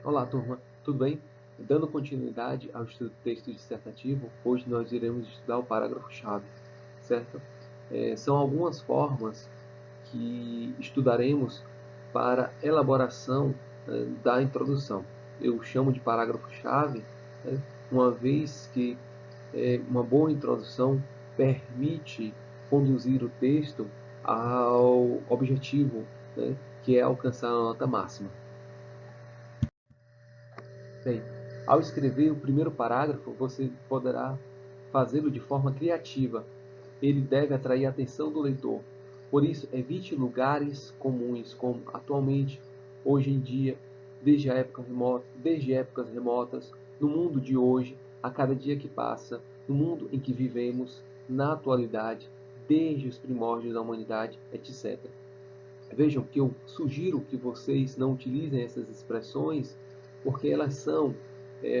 Olá, turma, tudo bem? Dando continuidade ao estudo do texto dissertativo, hoje nós iremos estudar o parágrafo-chave, certo? São algumas formas que estudaremos para elaboração da introdução. Eu chamo de parágrafo-chave, né, uma vez que uma boa introdução permite conduzir o texto ao objetivo, né, que é alcançar a nota máxima. Bem, ao escrever o primeiro parágrafo, você poderá fazê-lo de forma criativa. Ele deve atrair a atenção do leitor. Por isso, evite lugares comuns, como atualmente, hoje em dia, desde épocas remotas, no mundo de hoje, a cada dia que passa, no mundo em que vivemos, na atualidade, desde os primórdios da humanidade, etc. Vejam que eu sugiro que vocês não utilizem essas expressões porque elas são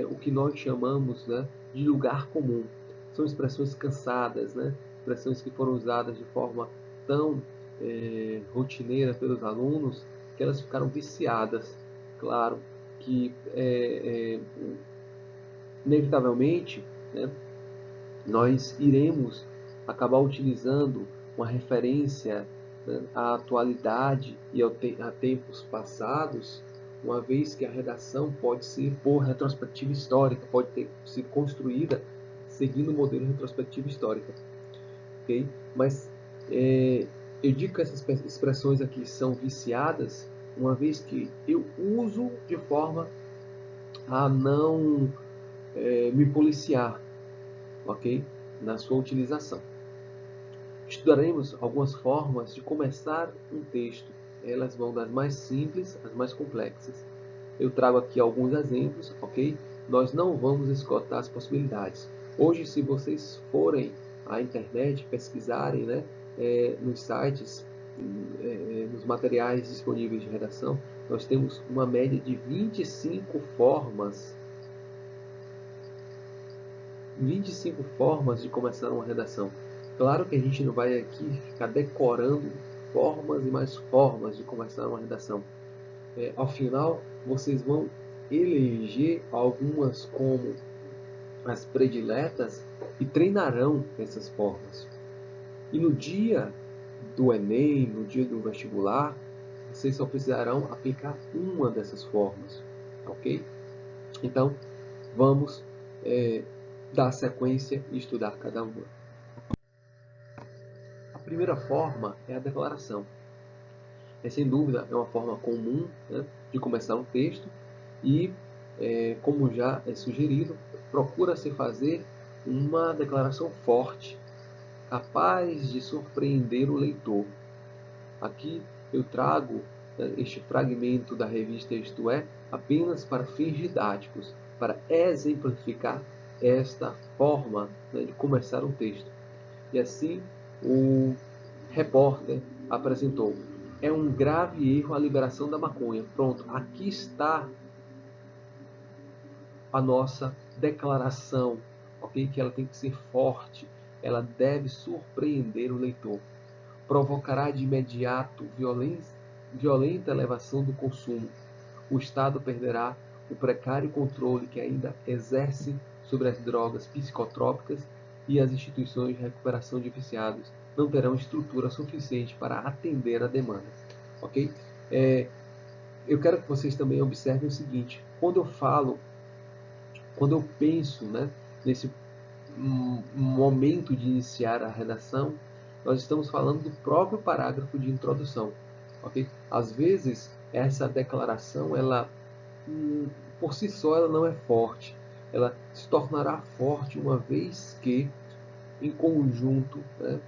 o que nós chamamos, né, de lugar comum. São expressões cansadas, né, expressões que foram usadas de forma tão rotineira pelos alunos que elas ficaram viciadas. Claro que, inevitavelmente, né, nós iremos acabar utilizando uma referência, né, à atualidade e a tempos passados, uma vez que a redação pode ser por retrospectiva histórica, pode ter sido construída seguindo o modelo retrospectiva histórica, ok? Mas eu digo que essas expressões aqui são viciadas, uma vez que eu uso de forma a não me policiar, ok? Na sua utilização. Estudaremos algumas formas de começar um texto. Elas vão das mais simples às mais complexas. Eu trago aqui alguns exemplos, ok? Nós não vamos esgotar as possibilidades. Hoje, se vocês forem à internet, pesquisarem, né, nos sites, nos materiais disponíveis de redação, nós temos uma média de 25 formas de começar uma redação. Claro que a gente não vai aqui ficar decorando formas e mais formas de começar uma redação. Ao final, vocês vão eleger algumas como as prediletas e treinarão essas formas. E no dia do Enem, no dia do vestibular, vocês só precisarão aplicar uma dessas formas, ok? Então, vamos dar sequência e estudar cada uma. A primeira forma é a declaração. Sem dúvida, é uma forma comum, né, de começar um texto e, como já é sugerido, procura-se fazer uma declaração forte, capaz de surpreender o leitor. Aqui eu trago, né, este fragmento da revista Isto É apenas para fins didáticos, para exemplificar esta forma, né, de começar um texto. E assim o repórter apresentou: é um grave erro a liberação da maconha. Pronto, aqui está a nossa declaração, ok? Que ela tem que ser forte, ela deve surpreender o leitor. Provocará de imediato violenta elevação do consumo. O Estado perderá o precário controle que ainda exerce sobre as drogas psicotrópicas e as instituições de recuperação de viciados não terão estrutura suficiente para atender a demanda. Ok? Eu quero que vocês também observem o seguinte: quando eu penso, né, nesse momento de iniciar a redação, nós estamos falando do próprio parágrafo de introdução, ok? Às vezes essa declaração, ela por si só, ela não é forte. Ela se tornará forte uma vez que, em conjunto, né,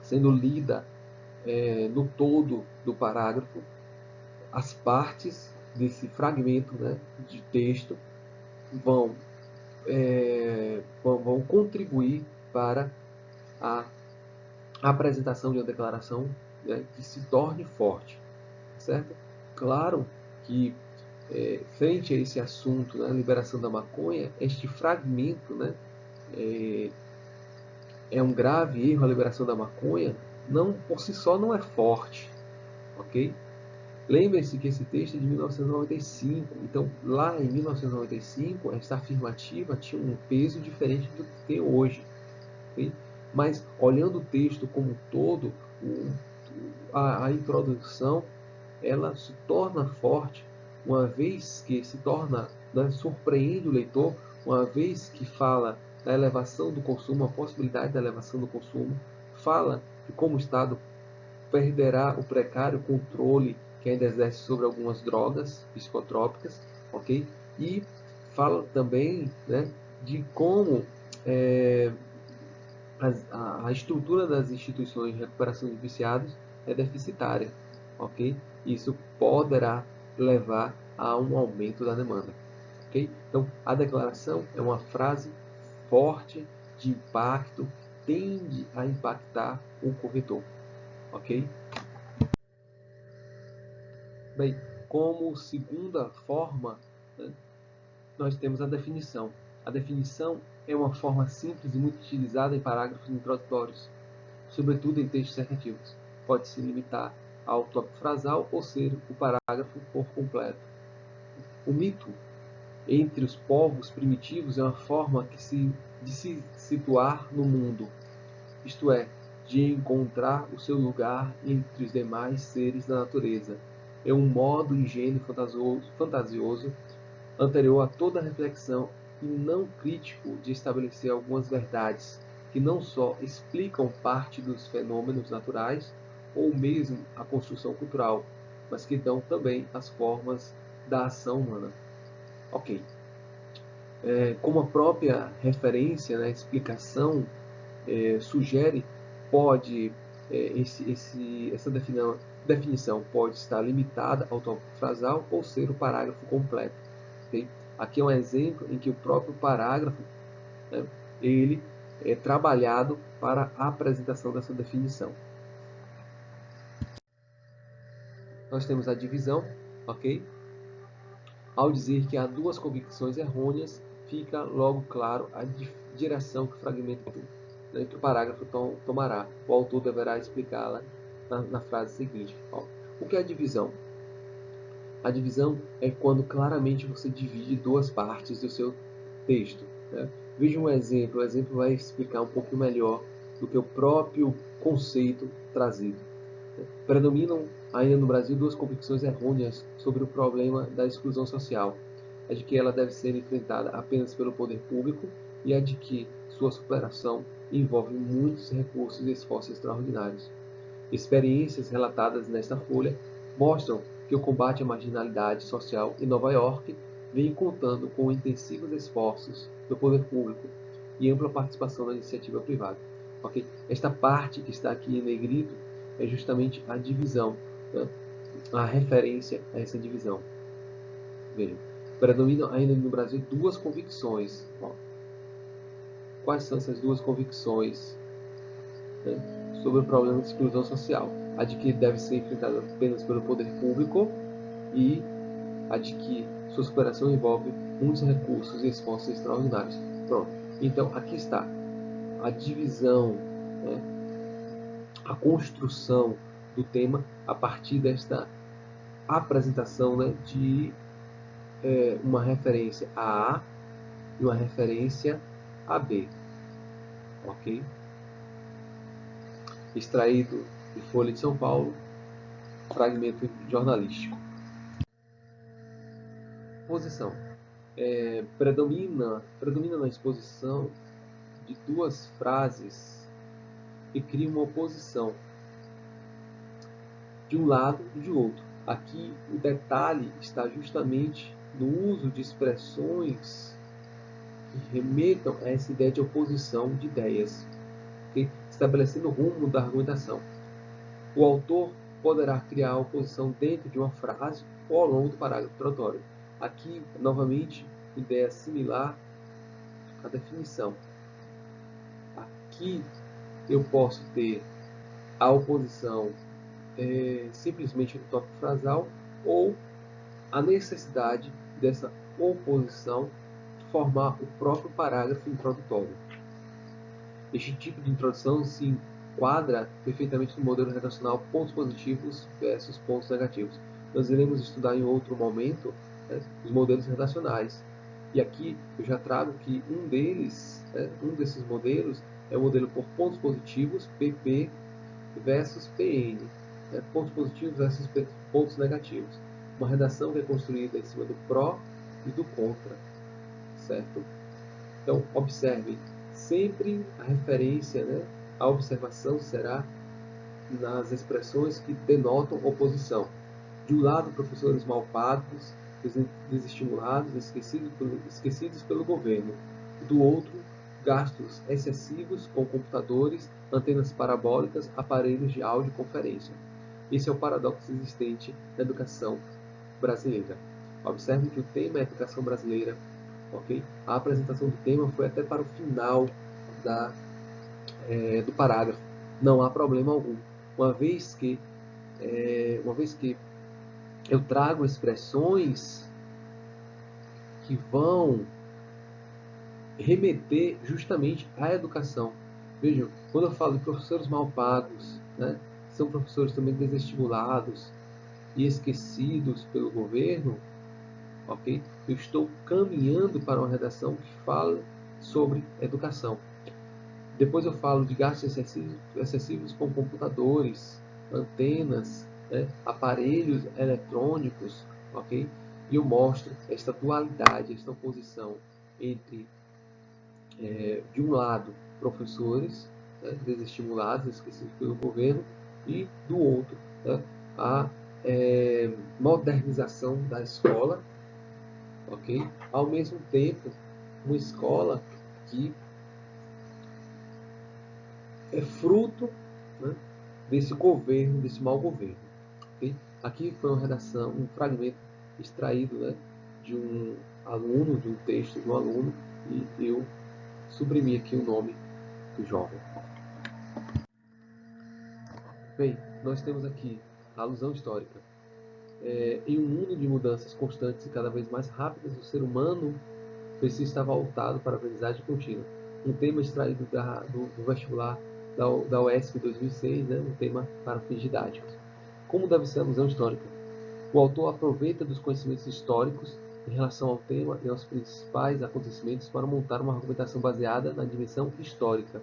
sendo lida no todo do parágrafo, as partes desse fragmento, né, de texto vão contribuir para a apresentação de uma declaração, né, que se torne forte, certo? Claro que frente a esse assunto, né, a liberação da maconha, este fragmento, né, é um grave erro a liberação da maconha, não por si só não é forte, ok? Lembre-se que esse texto é de 1995, então lá em 1995 essa afirmativa tinha um peso diferente do que tem hoje. Okay? Mas olhando o texto como um todo, a introdução ela se torna forte uma vez que se torna, né, surpreende o leitor, uma vez que fala da elevação do consumo, a possibilidade da elevação do consumo, fala de como o Estado perderá o precário controle que ainda exerce sobre algumas drogas psicotrópicas, ok? E fala também, né, de como a estrutura das instituições de recuperação de viciados é deficitária, ok? Isso poderá levar a um aumento da demanda, ok? Então, a declaração é uma frase forte, de impacto, tende a impactar o corretor, ok? Bem, como segunda forma, né, nós temos a definição. A definição é uma forma simples e muito utilizada em parágrafos introdutórios, sobretudo em textos assertivos. Pode se limitar ao tópico frasal ou ser o parágrafo por completo. O mito entre os povos primitivos é uma forma de se situar no mundo, isto é, de encontrar o seu lugar entre os demais seres da natureza. É um modo ingênuo fantasioso anterior a toda reflexão e não crítico de estabelecer algumas verdades que não só explicam parte dos fenômenos naturais ou mesmo a construção cultural, mas que dão também as formas da ação humana. Ok. Como a própria referência, né, explicação sugere, pode essa definição pode estar limitada ao tópico frasal ou ser o parágrafo completo. Okay? Aqui é um exemplo em que o próprio parágrafo, né, ele é trabalhado para a apresentação dessa definição. Nós temos a divisão, ok? Ao dizer que há duas convicções errôneas, fica logo claro a direção que o fragmento que o parágrafo tomará. O autor deverá explicá-la na frase seguinte. Ó, o que é a divisão? A divisão é quando claramente você divide duas partes do seu texto. Né? Veja um exemplo. O exemplo vai explicar um pouco melhor do que o próprio conceito trazido. Predominam ainda no Brasil duas convicções errôneas sobre o problema da exclusão social. A de que ela deve ser enfrentada apenas pelo poder público e a de que sua superação envolve muitos recursos e esforços extraordinários. Experiências relatadas nesta folha mostram que o combate à marginalidade social em Nova York vem contando com intensivos esforços do poder público e ampla participação da iniciativa privada. Okay? Esta parte que está aqui em negrito é justamente a divisão, né? A referência a essa divisão. Veja, predominam ainda no Brasil duas convicções. Ó. Quais são essas duas convicções, né, sobre o problema de exclusão social? A de que deve ser enfrentada apenas pelo poder público e a de que sua superação envolve muitos recursos e esforços extraordinários. Pronto. Então, aqui está a divisão, né, a construção do tema a partir desta apresentação, né, de uma referência a A e uma referência a B. Ok? Extraído de Folha de São Paulo, fragmento jornalístico. Posição. Predomina na exposição de duas frases que criam uma oposição de um lado e de outro. Aqui o detalhe está justamente no uso de expressões que remetam a essa ideia de oposição de ideias, okay? Estabelecendo o rumo da argumentação. O autor poderá criar a oposição dentro de uma frase ou ao longo do parágrafo introdutório. Aqui, novamente, ideia similar à definição. Aqui eu posso ter a oposição simplesmente no tópico frasal ou a necessidade dessa oposição formar o próprio parágrafo introdutório. Este tipo de introdução se enquadra perfeitamente no modelo redacional pontos positivos versus pontos negativos. nós iremos estudar em outro momento, né, os modelos redacionais. E aqui eu já trago que um desses modelos é o modelo por pontos positivos, PP versus PN, né, pontos positivos versus pontos negativos. Uma redação que é construída em cima do pró e do contra, certo? Então, observem, sempre a referência, né, a observação será nas expressões que denotam oposição. De um lado, professores mal pagos, desestimulados, esquecidos pelo governo. Do outro, gastos excessivos com computadores, antenas parabólicas, aparelhos de audioconferência. Esse é o paradoxo existente na educação brasileira. Observe que o tema é educação brasileira. Okay? A apresentação do tema foi até para o final do parágrafo. Não há problema algum. Uma vez que eu trago expressões que vão remeter justamente à educação. Vejam, quando eu falo de professores mal pagos, né, são professores também desestimulados e esquecidos pelo governo, ok? Eu estou caminhando para uma redação que fala sobre educação. Depois eu falo de gastos excessivos com computadores, antenas, né, aparelhos eletrônicos, ok? E eu mostro esta dualidade, esta oposição entre, de um lado, professores, né, desestimulados, esquecidos pelo governo, e do outro, né, a modernização da escola, ok? Ao mesmo tempo, uma escola que é fruto, né, desse governo, desse mau governo. Okay? Aqui foi uma redação, um fragmento extraído, né, de um aluno, de um texto de um aluno, e eu suprimi aqui o nome do jovem. Bem, nós temos aqui a alusão histórica. Em um mundo de mudanças constantes e cada vez mais rápidas, o ser humano precisa estar voltado para a aprendizagem contínua. Um tema extraído do vestibular da UESC 2006, né, um tema para fins didáticos. Como deve ser a alusão histórica? O autor aproveita dos conhecimentos históricos em relação ao tema e aos principais acontecimentos para montar uma argumentação baseada na dimensão histórica.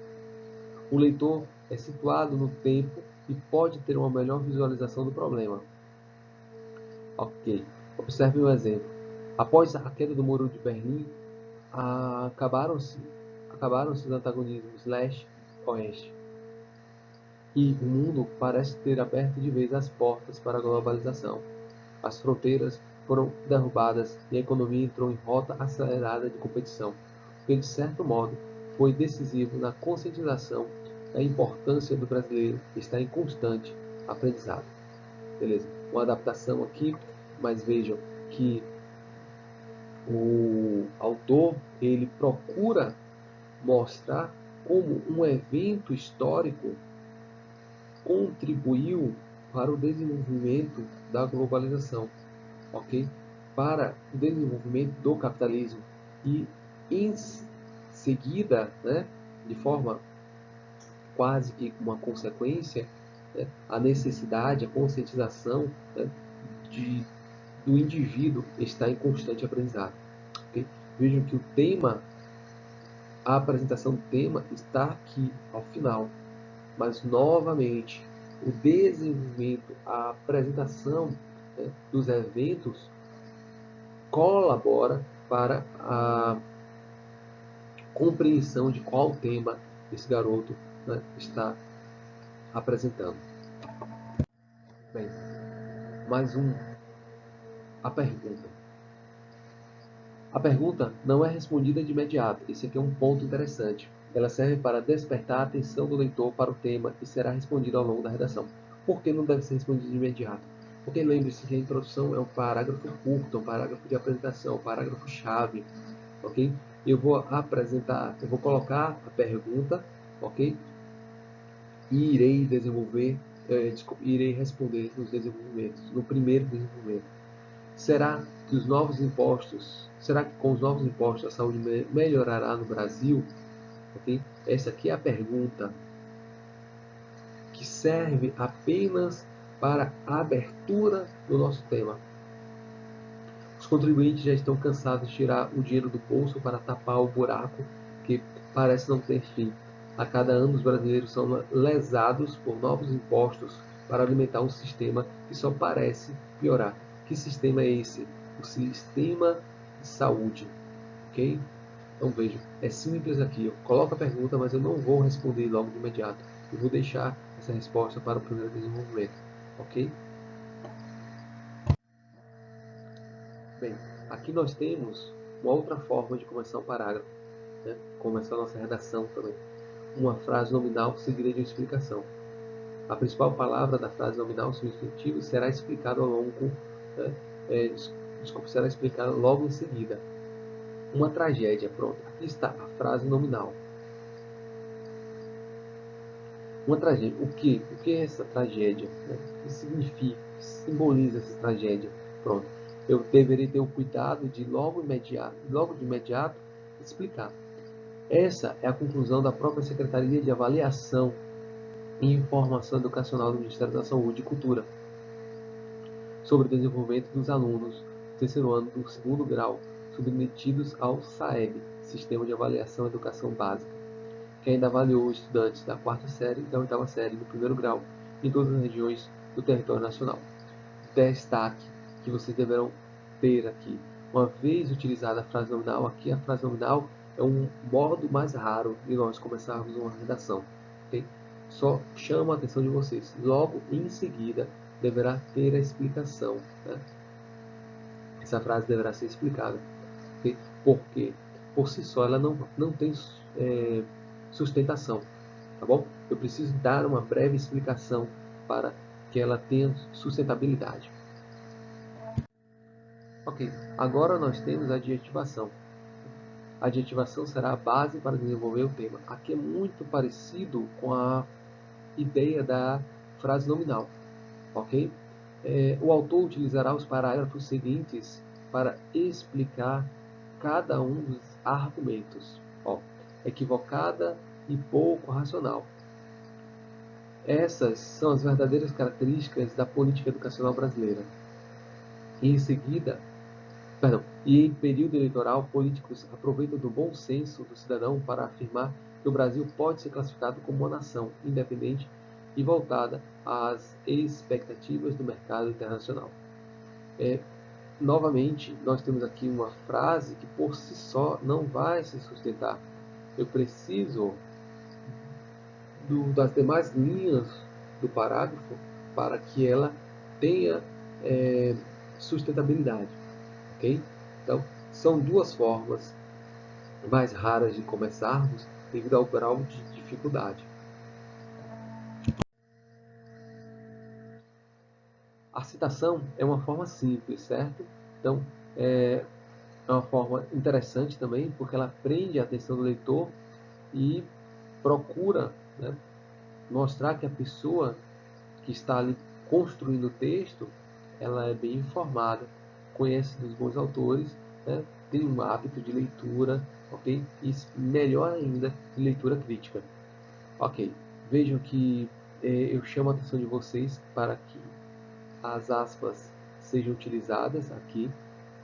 O leitor é situado no tempo e pode ter uma melhor visualização do problema. Ok, observe um exemplo. Após a queda do Muro de Berlim, acabaram-se os antagonismos leste-oeste. E o mundo parece ter aberto de vez as portas para a globalização. As fronteiras foram derrubadas e a economia entrou em rota acelerada de competição, o que, de certo modo, foi decisivo na conscientização da importância do brasileiro estar em constante aprendizado. Beleza? Uma adaptação aqui, mas vejam que o autor ele procura mostrar como um evento histórico contribuiu para o desenvolvimento da globalização, ok? Para o desenvolvimento do capitalismo e em seguida, né, de forma quase que uma consequência, né, a necessidade, a conscientização, né, do indivíduo estar em constante aprendizado. Okay? Vejam que o tema, a apresentação do tema está aqui ao final, mas novamente o desenvolvimento, a apresentação, né, dos eventos colabora para a compreensão de qual tema esse garoto, né, está apresentando. Bem, a pergunta. A pergunta não é respondida de imediato. Esse aqui é um ponto interessante. Ela serve para despertar a atenção do leitor para o tema e será respondida ao longo da redação. Por que não deve ser respondida de imediato? Porque lembre-se que a introdução é um parágrafo curto, um parágrafo de apresentação, um parágrafo-chave, ok? Eu vou colocar a pergunta, ok? E irei responder nos desenvolvimentos, no primeiro desenvolvimento. Será que com os novos impostos a saúde melhorará no Brasil? Okay? Essa aqui é a pergunta que serve apenas para a abertura do nosso tema. Os contribuintes já estão cansados de tirar o dinheiro do bolso para tapar o buraco que parece não ter fim. A cada ano, os brasileiros são lesados por novos impostos para alimentar um sistema que só parece piorar. Que sistema é esse? O sistema de saúde. Ok? Então veja, é simples aqui. Eu coloco a pergunta, mas eu não vou responder logo de imediato. Eu vou deixar essa resposta para o primeiro desenvolvimento. Ok? Bem, aqui nós temos uma outra forma de começar um parágrafo, né? Começar a nossa redação também. Uma frase nominal seguida de uma explicação. A principal palavra da frase nominal substantivo será explicada ao longo, né? Será explicada logo em seguida. Uma tragédia, pronto. Aqui está a frase nominal. Uma tragédia. O que é essa tragédia? Né? O que significa? O que simboliza essa tragédia? Pronto. Eu deveria ter o cuidado de logo de imediato explicar. Essa é a conclusão da própria Secretaria de Avaliação e Informação Educacional do Ministério da Saúde e Cultura sobre o desenvolvimento dos alunos do terceiro ano do segundo grau submetidos ao SAEB, Sistema de Avaliação e Educação Básica, que ainda avaliou estudantes da quarta série e da oitava série do primeiro grau em todas as regiões do território nacional. Destaque que vocês deverão ter aqui. Uma vez utilizada a frase nominal, aqui a frase nominal é um modo mais raro de nós começarmos uma redação. Okay? Só chama a atenção de vocês. Logo em seguida deverá ter a explicação. Né? Essa frase deverá ser explicada. Okay? Porque por si só ela não tem sustentação. Tá bom? Eu preciso dar uma breve explicação para que ela tenha sustentabilidade. Ok, agora nós temos a adjetivação. A adjetivação será a base para desenvolver o tema. Aqui é muito parecido com a ideia da frase nominal. Ok? O autor utilizará os parágrafos seguintes para explicar cada um dos argumentos. Equivocada e pouco racional. Essas são as verdadeiras características da política educacional brasileira. E em seguida, e em período eleitoral, políticos aproveitam do bom senso do cidadão para afirmar que o Brasil pode ser classificado como uma nação independente e voltada às expectativas do mercado internacional. Novamente, nós temos aqui uma frase que por si só não vai se sustentar. Eu preciso das demais linhas do parágrafo para que ela tenha sustentabilidade. Okay? Então, são duas formas mais raras de começarmos devido ao grau de dificuldade. A citação é uma forma simples, certo? Então, é uma forma interessante também, porque ela prende a atenção do leitor e procura, né, mostrar que a pessoa que está ali construindo o texto, ela é bem informada, conhece dos bons autores, né, tem um hábito de leitura, ok? E melhor ainda, de leitura crítica. Ok, vejam que eu chamo a atenção de vocês para que as aspas sejam utilizadas aqui,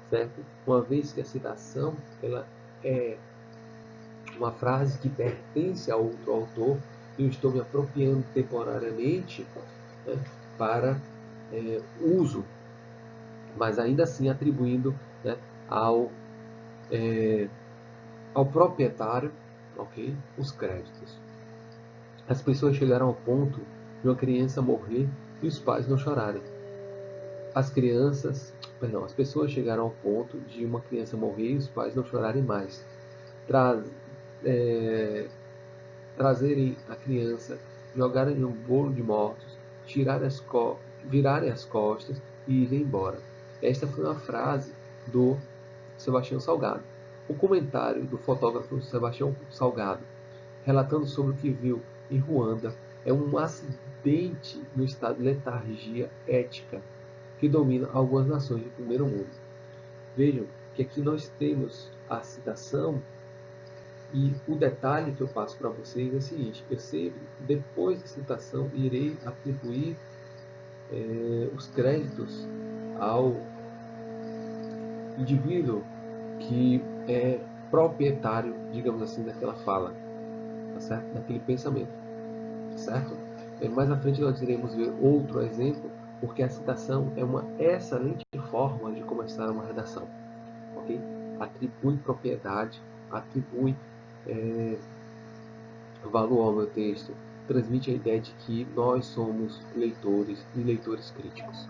certo? Uma vez que a citação ela é uma frase que pertence a outro autor, eu estou me apropriando temporariamente, né, para uso, mas ainda assim atribuindo, né, ao proprietário, ok, os créditos. As pessoas chegaram ao ponto de uma criança morrer e os pais não chorarem. As pessoas chegaram ao ponto de uma criança morrer e os pais não chorarem mais. Trazerem a criança, jogarem um bolo de mortos, virarem as costas e irem embora. Esta foi uma frase do Sebastião Salgado. O comentário do fotógrafo Sebastião Salgado, relatando sobre o que viu em Ruanda, é um acidente no estado de letargia ética que domina algumas nações do primeiro mundo. Vejam que aqui nós temos a citação e o detalhe que eu passo para vocês é o seguinte: eu sempre, depois da citação, irei atribuir os créditos ao indivíduo que é proprietário, digamos assim, daquela fala, tá certo? Daquele pensamento, tá certo? Mais à frente nós iremos ver outro exemplo, porque a citação é uma excelente forma de começar uma redação, ok? Atribui propriedade, atribui é, valor ao meu texto, transmite a ideia de que nós somos leitores e leitores críticos.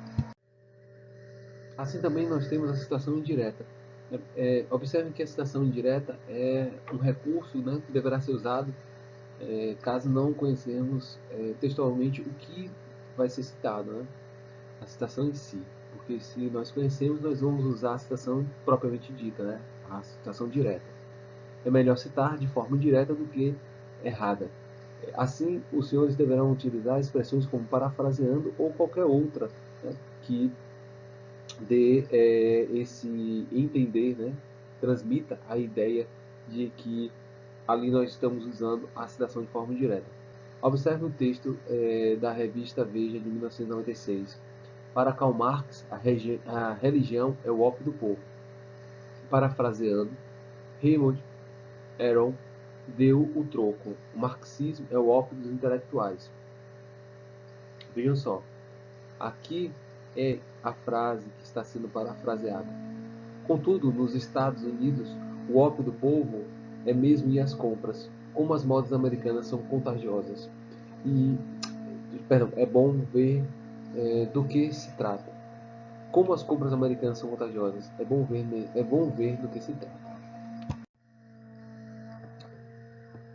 Assim também nós temos a citação indireta. Observe que a citação indireta é um recurso, né, que deverá ser usado caso não conhecermos textualmente o que vai ser citado, né? A citação em si. Porque se nós conhecemos, nós vamos usar a citação propriamente dita, né? A citação direta. É melhor citar de forma indireta do que errada. Assim, os senhores deverão utilizar expressões como parafraseando ou qualquer outra, né, que dê esse entender, né, transmita a ideia de que ali nós estamos usando a citação de forma indireta. Observe o texto da revista Veja de 1996. Para Karl Marx, a religião é o ópio do povo. Parafraseando, Raymond Aron deu o troco. O marxismo é o ópio dos intelectuais. Vejam só, aqui é a frase que está sendo parafraseada. Contudo, nos Estados Unidos, o ópio do povo é mesmo ir às compras. Como as modas americanas são contagiosas. E, perdão, é bom ver do que se trata. Como as compras americanas são contagiosas. É bom ver do que se trata.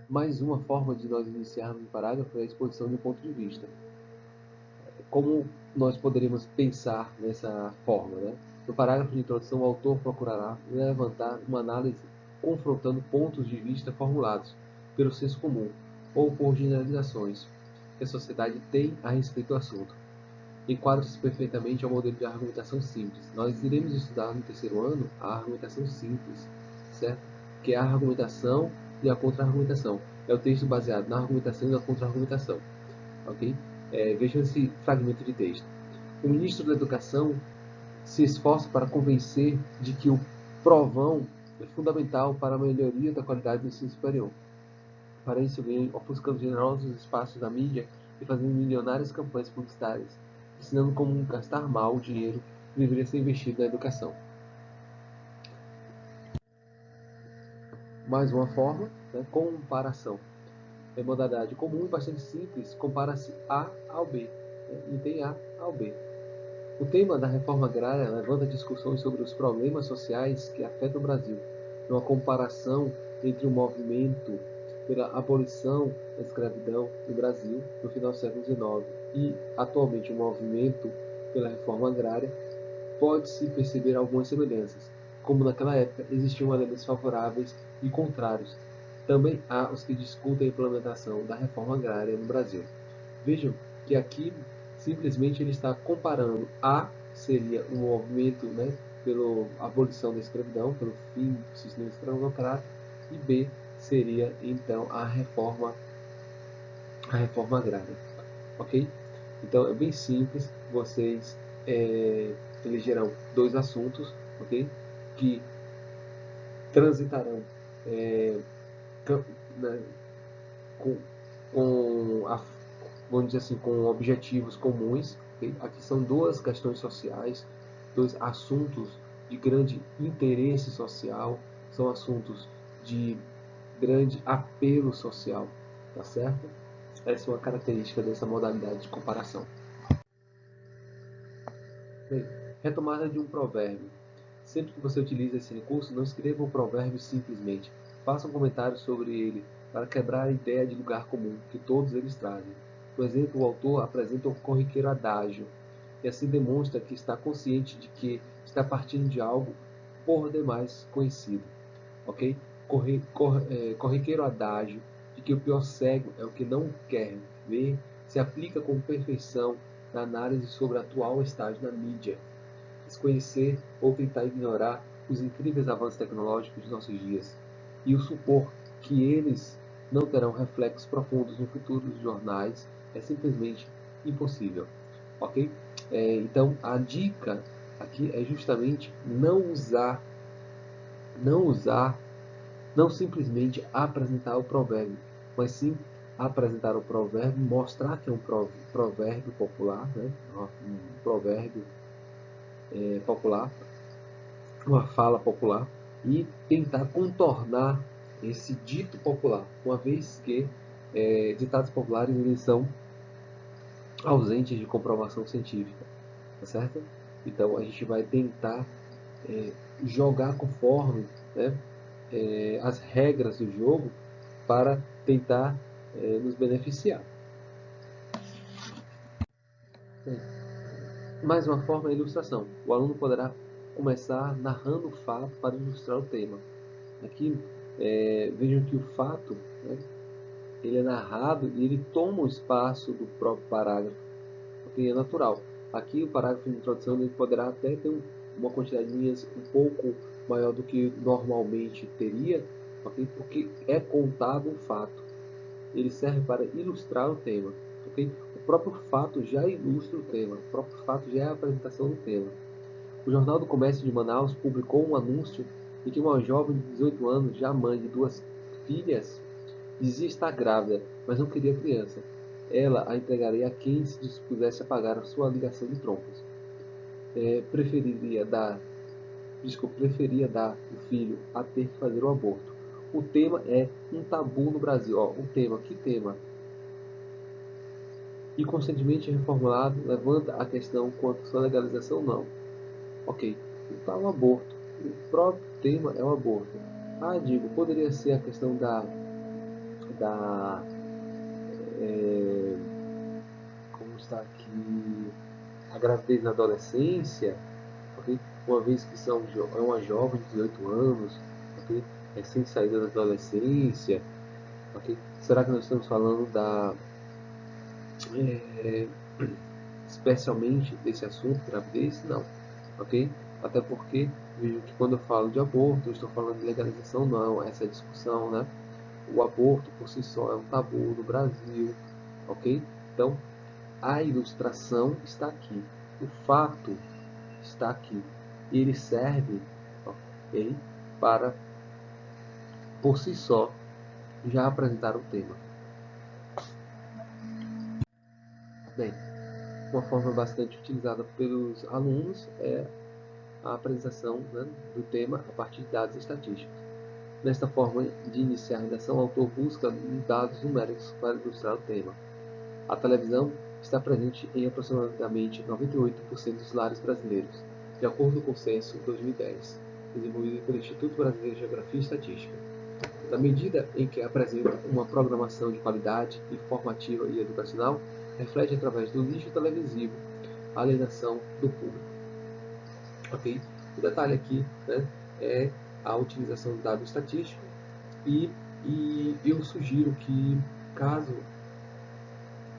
Mais uma forma de nós iniciarmos um parágrafo é a exposição de um ponto de vista. Como nós poderíamos pensar nessa forma, né? No parágrafo de introdução, o autor procurará levantar uma análise confrontando pontos de vista formulados pelo senso comum ou por generalizações que a sociedade tem a respeito do assunto. Enquadra-se perfeitamente ao modelo de argumentação simples. Nós iremos estudar no terceiro ano a argumentação simples, certo? Que é a argumentação e a contra-argumentação. É o texto baseado na argumentação e na contra-argumentação, ok? Vejam esse fragmento de texto. O ministro da Educação se esforça para convencer de que o provão é fundamental para a melhoria da qualidade do ensino superior. Para isso, vem ofuscando generosos espaços da mídia e fazendo milionárias campanhas publicitárias, ensinando como gastar mal o dinheiro que deveria ser investido na educação. Mais uma forma, né, comparação. É modalidade comum e bastante simples, compara-se A ao B, né, e tem A ao B. O tema da reforma agrária levanta discussões sobre os problemas sociais que afetam o Brasil, numa comparação entre o movimento pela abolição da escravidão no Brasil no final do século XIX e, atualmente, o movimento pela reforma agrária, pode-se perceber algumas semelhanças. Como naquela época existiam elementos favoráveis e contrários, também há os que discutem a implementação da reforma agrária no Brasil. Vejam que aqui simplesmente ele está comparando. A seria um movimento, né, pela abolição da escravidão, pelo fim do sistema escravocrata, e B seria então a reforma agrária, ok? Então é bem simples, vocês elegerão dois assuntos, ok? Que transitarão né, com, com a, vamos dizer assim, com objetivos comuns. Okay? Aqui são duas questões sociais, dois assuntos de grande interesse social, são assuntos de grande apelo social, tá certo? Essa é uma característica dessa modalidade de comparação. Bem, retomada de um provérbio. Sempre que você utiliza esse recurso, não escreva o provérbio simplesmente. Faça um comentário sobre ele para quebrar a ideia de lugar comum que todos eles trazem. Por exemplo, o autor apresenta o corriqueiro adágio e assim demonstra que está consciente de que está partindo de algo por demais conhecido. Ok? Corriqueiro adágio de que o pior cego é o que não quer ver se aplica com perfeição na análise sobre o atual estágio da mídia. Desconhecer ou tentar ignorar os incríveis avanços tecnológicos de nossos dias e o supor que eles não terão reflexos profundos no futuro dos jornais é simplesmente impossível, ok? Então, a dica aqui é justamente não simplesmente apresentar o provérbio, mas sim apresentar o provérbio, mostrar que é um provérbio popular, né? Um provérbio popular, uma fala popular, e tentar contornar esse dito popular, uma vez que ditados populares eles são ausentes de comprovação científica, tá certo? Então a gente vai tentar jogar conforme, né, as regras do jogo para tentar nos beneficiar. Bem, mais uma forma é a ilustração. O aluno poderá começar narrando o fato para ilustrar o tema. Aqui, vejam que o fato, né, ele é narrado e ele toma o espaço do próprio parágrafo, porque é natural. Aqui o parágrafo de introdução ele poderá até ter uma quantidade de linhas um pouco maior do que normalmente teria, okay? Porque é contado um fato. Ele serve para ilustrar o tema. Okay? O próprio fato já ilustra o tema, o próprio fato já é a apresentação do tema. O Jornal do Comércio de Manaus publicou um anúncio em que uma jovem de 18 anos, já mãe de 2 filhas, dizia estar grávida, mas não queria criança. Ela a entregaria a quem se dispusesse a pagar a sua ligação de troncos. Preferia dar o filho a ter que fazer o aborto. O tema é um tabu no Brasil. Ó, o tema, que tema? E constantemente reformulado levanta a questão quanto à sua legalização não. Ok, está o aborto. O próprio tema é o aborto. Ah, digo, poderia ser a questão da como está aqui, a gravidez na adolescência, okay? Uma vez que é uma jovem de 18 anos, okay? Recém saída da adolescência, okay? Será que nós estamos falando é, especialmente desse assunto, gravidez? Não, ok? Até porque vejo que quando eu falo de aborto, eu estou falando de legalização, não, essa é a discussão, né? O aborto por si só é um tabu no Brasil, ok? Então, a ilustração está aqui, o fato está aqui, e ele serve, ok, para, por si só, já apresentar o tema. Bem, uma forma bastante utilizada pelos alunos é a apresentação, né, do tema a partir de dados estatísticos. Nesta forma de iniciar a redação, o autor busca dados numéricos para ilustrar o tema. A televisão está presente em aproximadamente 98% dos lares brasileiros, de acordo com o censo 2010, desenvolvido pelo Instituto Brasileiro de Geografia e Estatística. Na medida em que apresenta uma programação de qualidade, informativa e educacional, reflete através do lixo televisivo a alienação do público. Ok? O detalhe aqui, né, é a utilização de dados estatísticos e eu sugiro que, caso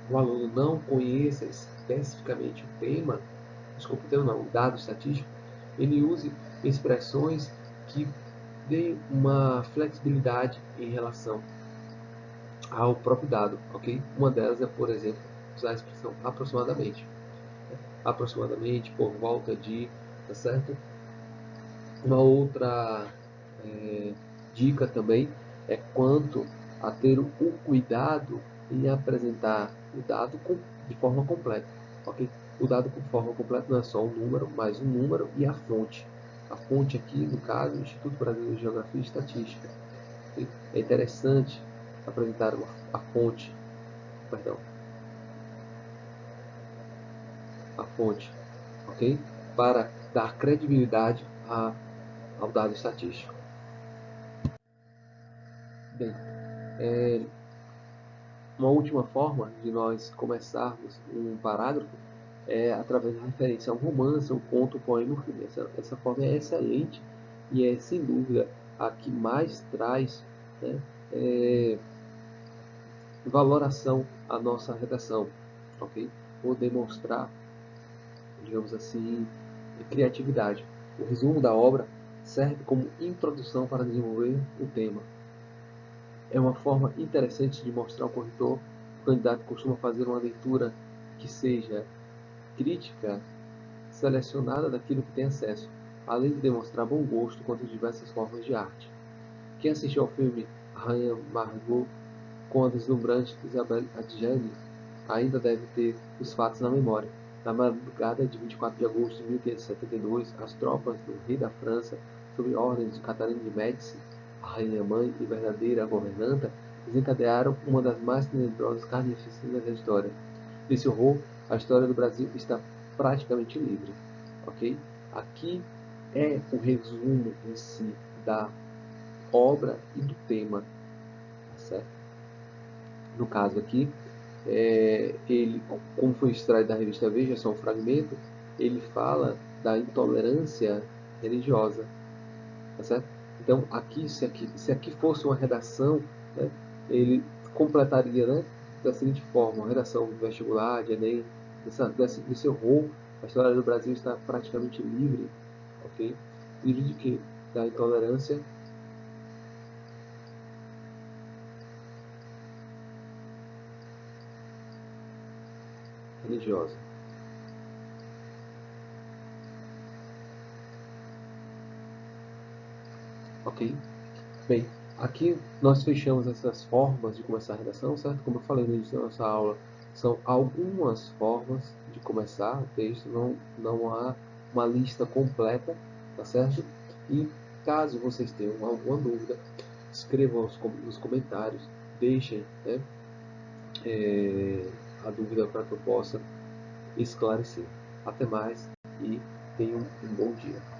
o aluno não conheça especificamente o tema, desculpa, o tema não, o dado estatístico, ele use expressões que deem uma flexibilidade em relação ao próprio dado, ok? Uma delas é, por exemplo, usar a expressão aproximadamente. Aproximadamente, por volta de, tá certo? Uma outra dica também é quanto a ter o cuidado em apresentar o dado de forma completa. Okay? O dado com forma completa não é só um número, mas um número e a fonte. A fonte aqui, no caso, o Instituto Brasileiro de Geografia e Estatística. Okay? É interessante apresentar a fonte, perdão, a fonte, ok? Para dar credibilidade ao dado estatístico. Bem, uma última forma de nós começarmos um parágrafo é através de referência a um romance, um conto, um poema, um filme. Essa forma é excelente e é, sem dúvida, a que mais traz, né, valoração à nossa redação, ok? Ou demonstrar, digamos assim, criatividade. O resumo da obra serve como introdução para desenvolver o tema. É uma forma interessante de mostrar ao corretor. O candidato costuma fazer uma leitura que crítica selecionada daquilo que tem acesso, além de demonstrar bom gosto quanto a diversas formas de arte. Quem assistiu ao filme Rainha Margot com a deslumbrante Isabelle Adjani ainda deve ter os fatos na memória. Na madrugada de 24 de agosto de 1572, as tropas do rei da França, sob ordens de Catarina de Médici, a rainha-mãe e verdadeira governanta, desencadearam uma das mais tenebrosas carnificinas da história. Nesse horror, a história do Brasil está praticamente livre. Ok? Aqui é o resumo em si da obra e do tema. Tá certo? No caso aqui, ele, como foi extraído da revista Veja, só um fragmento, ele fala da intolerância religiosa, tá certo? Então, se aqui fosse uma redação, né, ele completaria, né, da seguinte forma: uma redação do vestibular, de Enem, desse horror, a história do Brasil está praticamente livre, ok? Livre de quê? Da intolerância religiosa. Ok? Bem, aqui nós fechamos essas formas de começar a redação, certo? Como eu falei no início da nossa aula, são algumas formas de começar o texto, não há uma lista completa, tá certo? E caso vocês tenham alguma dúvida, escrevam nos comentários, deixem, né, a dúvida para que eu possa esclarecer. Até mais e tenham um bom dia.